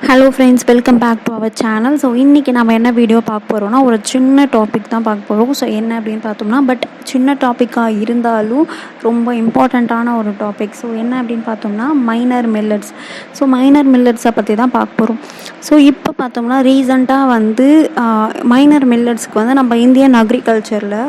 Hello friends, welcome back to our channel. So இன்றைக்கி நம்ம என்ன வீடியோ பார்க்க போகிறோம்னா, ஒரு சின்ன டாபிக் தான் பார்க்க போகிறோம். ஸோ என்ன அப்படின்னு பார்த்தோம்னா, சின்ன டாப்பிக்காக இருந்தாலும் ரொம்ப இம்பார்ட்டண்ட்டான ஒரு டாபிக். ஸோ என்ன அப்படின்னு பார்த்தோம்னா, மைனர் மில்லட்ஸ். ஸோ மைனர் மில்லட்ஸை பற்றி தான் பார்க்க போகிறோம். ஸோ இப்போ பார்த்தோம்னா ரீசண்டாக மைனர் மில்லட்ஸ்க்கு நம்ம இந்தியன் அக்ரிகல்ச்சரில்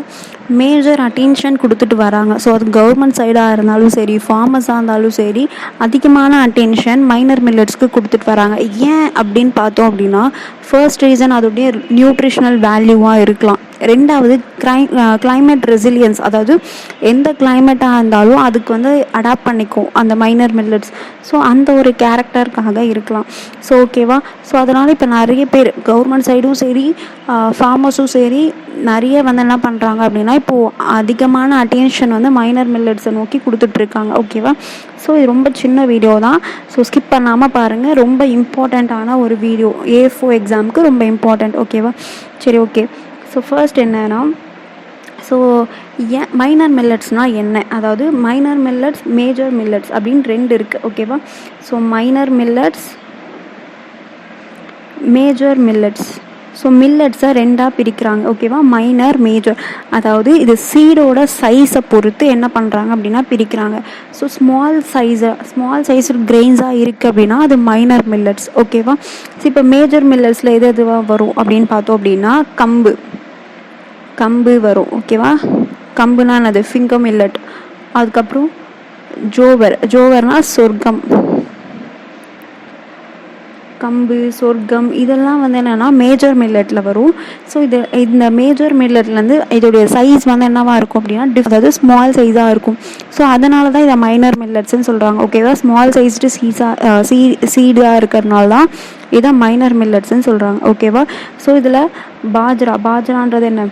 மேஜர் அட்டென்ஷன் கொடுத்துட்டு வராங்க. ஸோ அது கவர்மெண்ட் சைடாக இருந்தாலும் சரி, ஃபார்மர்ஸாக இருந்தாலும் சரி, அதிகமான அட்டென்ஷன் மைனர் மில்லட்ஸ்க்கு கொடுத்துட்டு வராங்க. ஏன் அப்படின்னு பார்த்தோம் அப்படின்னா, ஃபர்ஸ்ட் ரீசன் அதோடைய நியூட்ரிஷனல் வேல்யூவாக இருக்கலாம். ரெண்டாவது கிளைமேட் ரெசிலியன்ஸ், அதாவது எந்த கிளைமேட்டாக இருந்தாலும் அதுக்கு அடாப்ட் பண்ணிக்கும் அந்த மைனர் மில்லட்ஸ். ஸோ அந்த ஒரு கேரக்டருக்காக இருக்கலாம். ஸோ ஓகேவா. ஸோ அதனால் இப்போ நிறைய பேர் கவர்மெண்ட் சைடும் சரி, ஃபார்மர்ஸும் சரி, நிறைய என்ன பண்ணுறாங்க அப்படின்னா, இப்போது அதிகமான அட்டென்ஷன் மைனர் மில்லட்ஸை நோக்கி கொடுத்துட்ருக்காங்க. ஓகேவா. ஸோ இது ரொம்ப சின்ன வீடியோ தான். ஸோ ஸ்கிப் பண்ணாமல் பாருங்கள். ரொம்ப இம்பார்ட்டண்ட்டான ஒரு வீடியோ, A4 எக்ஸாமுக்கு ரொம்ப இம்பார்ட்டண்ட். ஓகேவா. சரி, ஓகே. ஸோ ஃபர்ஸ்ட் என்னன்னா, ஸோ ஏன் மைனர் மில்லட்ஸ்னால் என்ன, அதாவது மைனர் மில்லட்ஸ், மேஜர் மில்லட்ஸ் அப்படின்னு ரெண்டு இருக்குது. ஓகேவா. So minor millets, major millets. So மில்லட்ஸை ரெண்டாக பிரிக்கிறாங்க. ஓகேவா. Minor, major. அதாவது இது சீடோட சைஸை பொறுத்து என்ன பண்ணுறாங்க அப்படின்னா பிரிக்கிறாங்க. ஸோ ஸ்மால் சைஸு கிரெயின்ஸாக இருக்குது அப்படின்னா அது மைனர் மில்லட்ஸ். ஓகேவா. ஸோ இப்போ மேஜர் மில்லட்ஸில் எதுவாக வரும் அப்படின்னு பார்த்தோம் அப்படின்னா, கம்பு வரும். ஓகேவா. கம்புனா என்னது, ஃபிங்கர் மில்லட். அதுக்கப்புறம் ஜோவர்னால் சொர்க்கம். கம்பு, சொர்க்கம் இதெல்லாம் என்னென்னா மேஜர் மில்லட்டில் வரும். ஸோ இந்த மேஜர் மில்லட்லேருந்து இதோடைய சைஸ் என்னவாக இருக்கும் அப்படின்னா அதாவது ஸ்மால் சைஸாக இருக்கும். ஸோ அதனால தான் இதை மைனர் மில்லட்ஸ்ன்னு சொல்கிறாங்க. ஓகேவா. ஸ்மால் சைஸ்டு சீடாக இருக்கிறதுனால தான் இதை மைனர் மில்லட்ஸ்ன்னு சொல்கிறாங்க. ஓகேவா. ஸோ இதில் பாஜ்ரான்றது என்ன,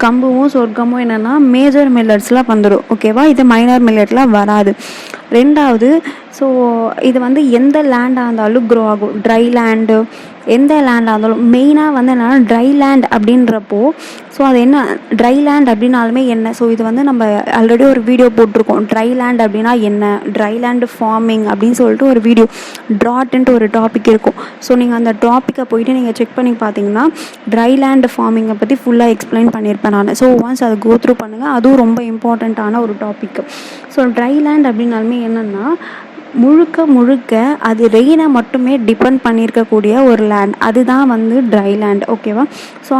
கம்புவும் சொர்க்கமும் என்னென்னா மேஜர் மில்லட்ஸில் வந்துடும். ஓகேவா. இது மைனர் மில்லட்டில் வராது. ரெண்டாவது, ஸோ இது எந்த லேண்டாக இருந்தாலும் க்ரோ ஆகும். ட்ரை லேண்டு, எந்த லேண்டாக இருந்தாலும். மெயினாக என்னென்னா ட்ரை லேண்ட் அப்படின்றப்போ, ஸோ அது என்ன ட்ரை லேண்ட் அப்படின்னாலுமே என்ன, ஸோ இது நம்ம ஆல்ரெடி ஒரு வீடியோ போட்டிருக்கோம். ட்ரை லேண்ட் அப்படின்னா என்ன, ட்ரை லேண்டு ஃபார்மிங் அப்படின்னு சொல்லிட்டு ஒரு வீடியோ, ட்ராட்டுன்ட்டு ஒரு டாபிக் இருக்கும். ஸோ நீங்கள் அந்த டாப்பிக்கை போயிட்டு நீங்கள் செக் பண்ணி பார்த்தீங்கன்னா ட்ரை லேண்ட் ஃபார்மிங்கை பற்றி ஃபுல்லாக எக்ஸ்பிளைன் பண்ணியிருப்பேன் நான். ஸோ ஒன்ஸ் அதை கோ த்ரூ பண்ணுங்கள். அதுவும் ரொம்ப இம்பார்ட்டண்ட்டான ஒரு டாபிக். ஸோ ட்ரை லேண்ட் அப்படின்னாலுமே என்னென்னா, முழுக்க அது ரெயினை மட்டுமே டிபெண்ட் பண்ணியிருக்கக்கூடிய ஒரு லேண்ட், அதுதான் ட்ரை லேண்ட். ஓகேவா. ஸோ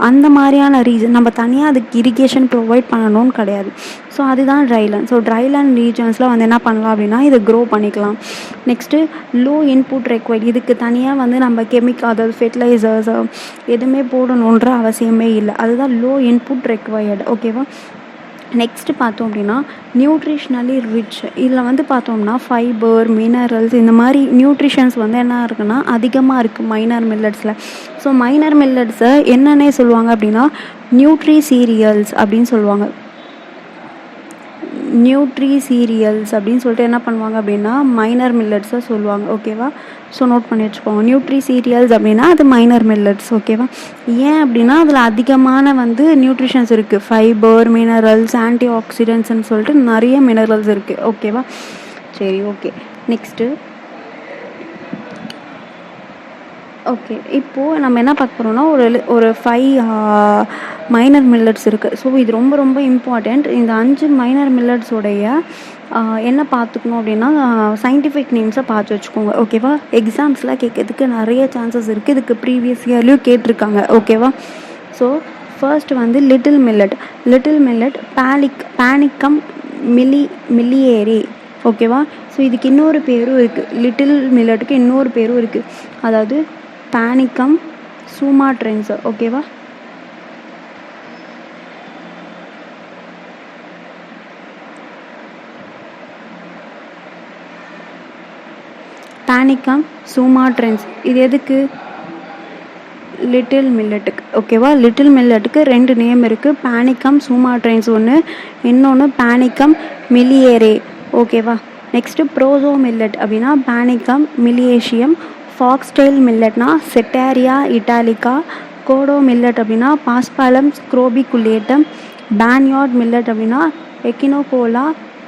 அந்த மாதிரியான ரீஜன் நம்ம தனியாக அதுக்கு இரிகேஷன் ப்ரொவைட் பண்ணணும்னு கிடையாது. ஸோ அதுதான் dry land. So dry land ரீஜன்ஸில் என்ன பண்ணலாம் அப்படின்னா இதை க்ரோ பண்ணிக்கலாம். Next low input required. இதுக்கு தனியாக நம்ம கெமிக்கல், அதாவது ஃபெர்டிலைசர்ஸ் எதுவுமே போடணுன்ற அவசியமே இல்லை. அதுதான் லோ இன்புட் ரெக்வயர்டு. ஓகேவா. நெக்ஸ்ட்டு பார்த்தோம் அப்படின்னா நியூட்ரிஷ்னலி ரிச். இதில் பார்த்தோம்னா ஃபைபர், மினரல்ஸ், இந்த மாதிரி நியூட்ரிஷன்ஸ் என்ன இருக்குன்னா அதிகமாக இருக்குது மைனர் மில்லட்ஸில். ஸோ மைனர் மில்லட்ஸை என்னன்னே சொல்லுவாங்க அப்படின்னா நியூட்ரி சீரியல்ஸ் அப்படின்னு சொல்லுவாங்க. நியூட்ரி சீரியல்ஸ் அப்படின்னு சொல்லிட்டு என்ன பண்ணுவாங்க அப்படின்னா மைனர் மில்லட்ஸை சொல்லுவாங்க. ஓகேவா. ஸோ நோட் பண்ணி வச்சுக்கோங்க. நியூட்ரி சீரியல்ஸ் அப்படின்னா அது மைனர் மில்லட்ஸ். ஓகேவா. ஏன் அப்படின்னா அதில் அதிகமான நியூட்ரிஷன்ஸ் இருக்குது. ஃபைபர், மினரல்ஸ், ஆன்டி ஆக்சிடென்ட்ஸ்ன்னு சொல்லிட்டு நிறைய மினரல்ஸ் இருக்குது. ஓகேவா. சரி, ஓகே. நெக்ஸ்ட்டு ஓகே, இப்போது நம்ம என்ன பார்க்க போகிறோம்னா ஒரு 5 மைனர் மில்லட்ஸ் இருக்குது. ஸோ இது ரொம்ப ரொம்ப இம்பார்ட்டண்ட். இந்த 5 மைனர் மில்லட்ஸோடைய என்ன பார்த்துக்கணும் அப்படின்னா சயின்டிஃபிக் நேம்ஸை பார்த்து வச்சுக்கோங்க. ஓகேவா. எக்ஸாம்ஸில் கேட்கறதுக்கு நிறைய சான்சஸ் இருக்குது. இதுக்கு ப்ரீவியஸ் இயர்லேயும் கேட்டிருக்காங்க. ஓகேவா. So first little millet Panicum miliare. ஓகேவா. ஸோ இதுக்கு இன்னொரு பேரும் இருக்குது. லிட்டில் மில்லட்டுக்கு இன்னொரு பேரும் இருக்குது. அதாவது பேனிக்கம் சுமாட்ரென்ஸ். ஓகேவா. பேனிக்கம் சுமாட்ரென்ஸ். இது எதுக்கு, லிட்டில் மில்லட்டுக்கு. ஓகேவா. லிட்டில் மில்லட்டுக்கு 2 நேம் இருக்குது. பேனிக்கம் சுமாட்ரென்ஸ் ஒன்று, இன்னொன்று பேனிக்கம் மில்லியேரே. ஓகேவா. நெக்ஸ்ட்டு ப்ரோசோ மில்லட் அப்படின்னா பேனிக்கம் மில்லியேஷியம். ஃபாக்ஸ்டெயில் மில்லட்னா செட்டாரியா இட்டாலிக்கா. கோடோ மில்லட் அப்படின்னா பாஸ்பாலம் ஸ்க்ரோபிகுலேட்டம். பேன்யார்ட் மில்லட் அப்படின்னா எக்கினோகோலா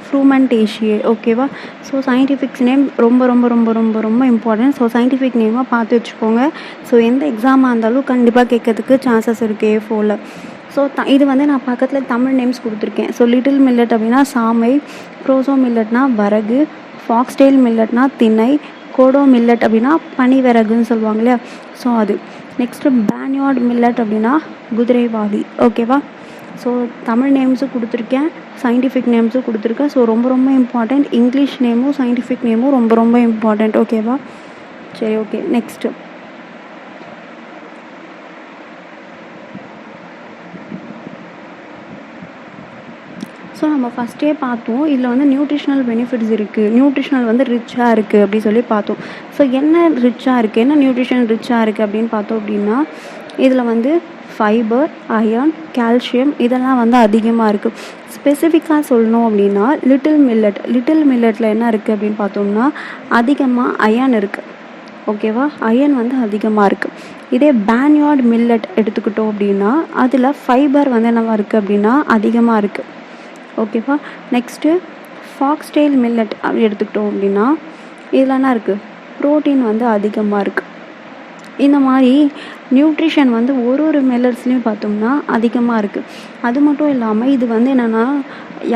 ஃப்ரூமெண்டேஷியே. ஓகேவா? ஸோ சயின்டிஃபிக்ஸ் நேம் ரொம்ப ரொம்ப ரொம்ப ரொம்ப ரொம்ப இம்பார்ட்டன்ட். ஸோ சயின்டிஃபிக் நேமாக பார்த்து வச்சுக்கோங்க. ஸோ எந்த எக்ஸாமாக இருந்தாலும் கண்டிப்பாக கேட்கறதுக்கு சான்சஸ் இருக்குது A4ல். ஸோ இது வந்து நான் பக்கத்தில் தமிழ் நேம்ஸ் கொடுத்துருக்கேன். ஸோ லிட்டில் மில்லட் அப்படின்னா சாமை, ப்ரோசோ மில்லட்னா வரகு, ஃபாக்ஸ்டெயில் மில்லட்னா திணை, கோடோ மில்லட் அப்படின்னா பனிவிறகுன்னு சொல்லுவாங்க இல்லையா, ஸோ அது. நெக்ஸ்ட்டு பேன்யார்ட் மில்லட் அப்படின்னா குதிரைவாலி. ஓகேவா? ஸோ தமிழ் நேம்ஸும் கொடுத்துருக்கேன், சயின்டிஃபிக் நேம்ஸும் கொடுத்துருக்கேன். ஸோ ரொம்ப ரொம்ப இம்பார்ட்டண்ட். இங்கிலீஷ் நேமும் சயின்டிஃபிக் நேமும் ரொம்ப ரொம்ப இம்பார்ட்டண்ட். ஓகேவா? சரி, ஓகே. நெக்ஸ்ட்டு ஸோ நம்ம ஃபஸ்ட்டே பார்த்தோம், இதில் வந்து நியூட்ரிஷனல் பெனிஃபிட்ஸ் இருக்குது, நியூட்ரிஷனல் வந்து ரிச்சாக இருக்குது அப்படி சொல்லி பார்த்தோம். ஸோ என்ன ரிச்சாக இருக்குது, என்ன நியூட்ரிஷன் ரிச்சாக இருக்குது அப்படின்னு பார்த்தோம் அப்படின்னா, இதில் வந்து ஃபைபர், அயர்ன், கால்சியம் இதெல்லாம் வந்து அதிகமாக இருக்குது. ஸ்பெசிஃபிக்காக சொல்லணும் அப்படின்னா லிட்டில் மில்லட்டில் என்ன இருக்குது அப்படின்னு பார்த்தோம்னா அதிகமாக அயர்ன் இருக்குது. ஓகேவா? அயர்ன் வந்து அதிகமாக இருக்குது. இதே பேன்யார்ட் மில்லட் எடுத்துக்கிட்டோம் அப்படின்னா அதில் ஃபைபர் வந்து என்னவா இருக்குது அப்படின்னா அதிகமாக இருக்குது. ஓகேவா? நெக்ஸ்ட்டு ஃபாக்ஸ்டெயில் மில்லட் அப்படி எடுத்துக்கிட்டோம் அப்படின்னா இதில் என்ன இருக்குது, ப்ரோட்டீன் வந்து அதிகமாக இருக்குது. இந்த மாதிரி நியூட்ரிஷன் வந்து ஒரு மில்லட்ஸ்லேயும் பார்த்தோம்னா அதிகமாக இருக்குது. அது மட்டும் இல்லாமல் இது வந்து என்னென்னா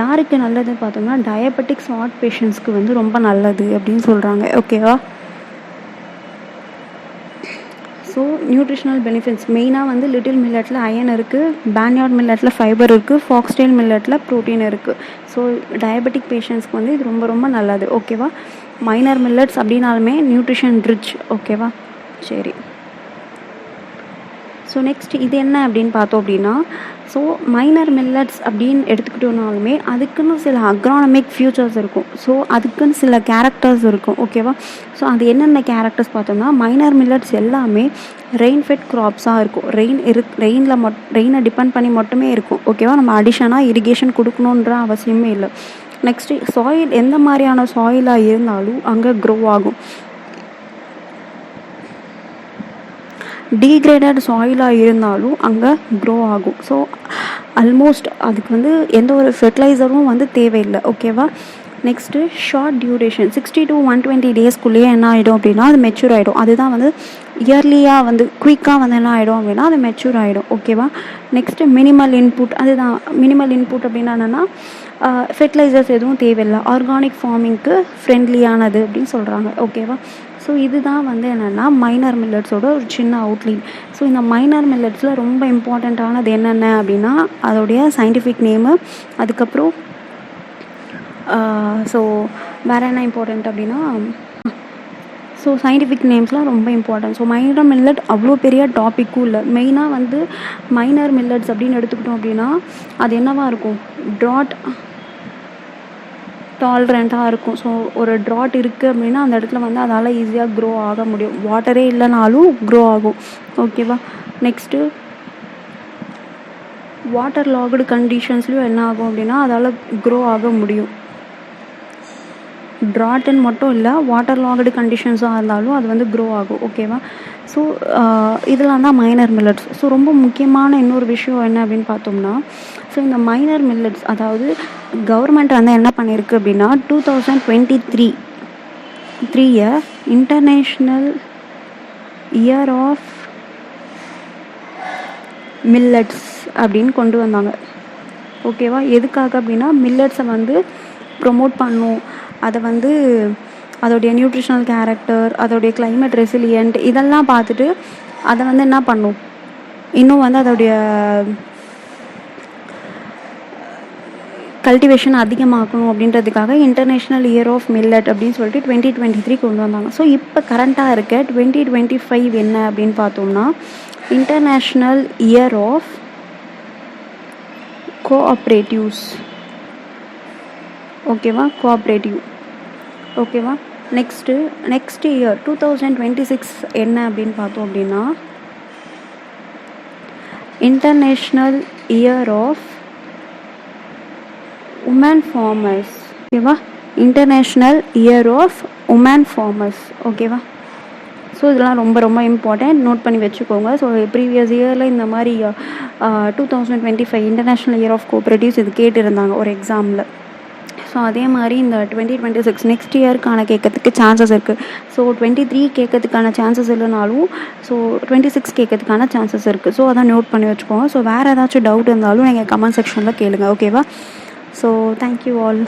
யாருக்கு நல்லதுன்னு பார்த்தோம்னா டயபெட்டிக்ஸ் ஹார்ட் பேஷண்ட்ஸ்க்கு வந்து ரொம்ப நல்லது அப்படின்னு சொல்கிறாங்க. ஓகேவா? ஸோ நியூட்ரிஷனல் பெனிஃபிட்ஸ் மெயினாக வந்து லிட்டில் மில்லட்டில் அயர்ன் இருக்குது, பேன்யார்ட் மில்லட்டில் ஃபைபர் இருக்குது, ஃபாக்ஸ்டெயில் மில்லட்டில் ப்ரோட்டீன் இருக்குது. ஸோ டயபெட்டிக் பேஷண்ட்ஸ்க்கு வந்து இது ரொம்ப ரொம்ப நல்லது. ஓகேவா? மைனர் மில்லட்ஸ் அப்படின்னாலுமே நியூட்ரிஷன் ரிச். ஓகேவா? சரி. ஸோ நெக்ஸ்ட் இது என்ன அப்படின்னு பார்த்தோம் அப்படின்னா, ஸோ மைனர் மில்லட்ஸ் அப்படின்னு எடுத்துக்கிட்டோம்னாலுமே அதுக்குன்னு சில அக்ரானமிக் ஃபியூச்சர்ஸ் இருக்கும். ஸோ அதுக்குன்னு சில கேரக்டர்ஸ் இருக்கும். ஓகேவா? ஸோ அது என்னென்ன கேரக்டர்ஸ் பார்த்தோம்னா மைனர் மில்லட்ஸ் எல்லாமே ரெயின் ஃபெட் க்ராப்ஸாக இருக்கும். ரெயினை டிபெண்ட் பண்ணி மட்டுமே இருக்கும். ஓகேவா? நம்ம அடிஷனாக இரிகேஷன் கொடுக்கணுன்ற அவசியமே இல்லை. நெக்ஸ்ட்டு சாயில் எந்த மாதிரியான சாயிலாக இருந்தாலும் அங்கே க்ரோ ஆகும். டீக்ரேடட் சாயிலாக இருந்தாலும் அங்கே க்ரோ ஆகும். ஸோ ஆல்மோஸ்ட் அதுக்கு வந்து எந்த ஒரு ஃபெர்டிலைசரும் வந்து தேவையில்லை. ஓகேவா? நெக்ஸ்ட்டு ஷார்ட் டியூரேஷன் 60 to 120 டேஸ்க்குள்ளேயே என்ன ஆகிடும் அப்படின்னா அது மெச்சூர் ஆகிடும். அதுதான் வந்து இயர்லியாக வந்து குயிக்காக வந்து என்ன ஆகிடும் அப்படின்னா அது மெச்சூர் ஆகிடும். ஓகேவா? Next minimal input. அதுதான் மினிமல் இன்புட் அப்படின்னா என்னென்னா ஃபெர்டிலைசர்ஸ் எதுவும் தேவையில்லை, ஆர்கானிக் ஃபார்மிங்க்கு ஃப்ரெண்ட்லியானது அப்படின்னு சொல்கிறாங்க. ஓகேவா? ஸோ இதுதான் வந்து என்னென்னா மைனர் மில்லட்ஸோட ஒரு சின்ன அவுட்லைன். ஸோ இந்த மைனர் மில்லட்ஸில் ரொம்ப இம்பார்ட்டண்ட்டானது என்னென்ன அப்படின்னா அதோடைய சயின்டிஃபிக் நேமு, அதுக்கப்புறம் ஸோ வேறு என்ன இம்பார்ட்டண்ட் அப்படின்னா ஸோ சயின்டிஃபிக் நேம்ஸ்லாம் ரொம்ப இம்பார்ட்டன்ட். ஸோ மைனர் மில்லட் அவ்வளோ பெரிய டாப்பிக்கும் இல்லை. மெயினாக வந்து மைனர் மில்லட்ஸ் அப்படின்னு எடுத்துக்கிட்டோம் அப்படின்னா அது என்னவாக இருக்கும், ட்ராட் டாலரண்ட்டாக இருக்கும். ஸோ ஒரு ட்ராட் இருக்குது அப்படின்னா அந்த இடத்துல வந்து அதால் ஈஸியாக க்ரோ ஆக முடியும். வாட்டரே இல்லைனாலும் க்ரோ ஆகும். ஓகேவா? நெக்ஸ்ட்டு வாட்டர் லாக்டு கண்டிஷன்ஸ்லையும் என்ன ஆகும் அப்படின்னா அதால் க்ரோ ஆக முடியும். ட்ராட்டுன்னு மட்டும் இல்லை, வாட்டர் லாக்டு கண்டிஷன்ஸாக இருந்தாலும் அது வந்து க்ரோ ஆகும். ஓகேவா? ஸோ இதெல்லாம் தான் மைனர் மில்லட்ஸ். ஸோ ரொம்ப முக்கியமான இன்னொரு விஷயம் என்ன அப்படின்னு பார்த்தோம்னா ஸோ இந்த மைனர் மில்லட்ஸ் அதாவது கவர்மெண்ட் வந்து என்ன பண்ணியிருக்கு அப்படின்னா 2023 இன்டர்நேஷ்னல் இயர் ஆஃப் மில்லட்ஸ் அப்படின்னு கொண்டு வந்தாங்க. ஓகேவா? எதுக்காக அப்படின்னா மில்லட்ஸை வந்து ப்ரொமோட் பண்ணும், அதை வந்து அதோடைய நியூட்ரிஷனல் கேரக்டர், அதோடைய கிளைமேட் ரெசிலியன்ட் இதெல்லாம் பார்த்துட்டு அதை வந்து என்ன பண்ணும், இன்னும் வந்து அதோடைய கல்டிவேஷன் அதிகமாக்கணும் அப்படின்றதுக்காக இன்டர்நேஷ்னல் இயர் ஆஃப் மில்லட் அப்படின்னு சொல்லிட்டு 2023 கொண்டு வந்தாங்க. ஸோ இப்போ கரண்ட்டாக இருக்க 2025 என்ன அப்படின்னு பார்த்தோம்னா இன்டர்நேஷ்னல் இயர் ஆஃப் கோஆப்ரேட்டிவ்ஸ். ஓகேவா? கோஆப்ரேட்டிவ். ஓகேவா? நெக்ஸ்ட் இயர் 2026 என்ன அப்படின்னு பார்த்தோம் அப்படின்னா international year of women farmers. ஓகேவா? International year of women farmers. ஓகேவா? ஸோ இதெல்லாம் ரொம்ப ரொம்ப இம்பார்ட்டண்ட், நோட் பண்ணி வச்சுக்கோங்க. ஸோ ப்ரீவியஸ் இயரில் இந்த மாதிரி 2025 இன்டர்நேஷ்னல் இயர் ஆஃப் கோஆப்ரேட்டிவ்ஸ் இது கேட்டிருந்தாங்க ஒரு எக்ஸாமில். ஸோ அதே மாதிரி இந்த 2026 நெக்ஸ்ட் இயர்க்கான கேட்கறதுக்கு சான்சஸ் இருக்குது. ஸோ 23 கேட்கறதுக்கான சான்சஸ் இல்லைனாலும் ஸோ 26 கேட்கறதுக்கான சான்சஸ் இருக்குது. ஸோ அதை நோட் பண்ணி வச்சுக்கோங்க. ஸோ வேறு ஏதாச்சும் டவுட் இருந்தாலும் நீங்கள் கமெண்ட் செக்ஷனில் கேளுங்க. ஓகேவா? So thank you all.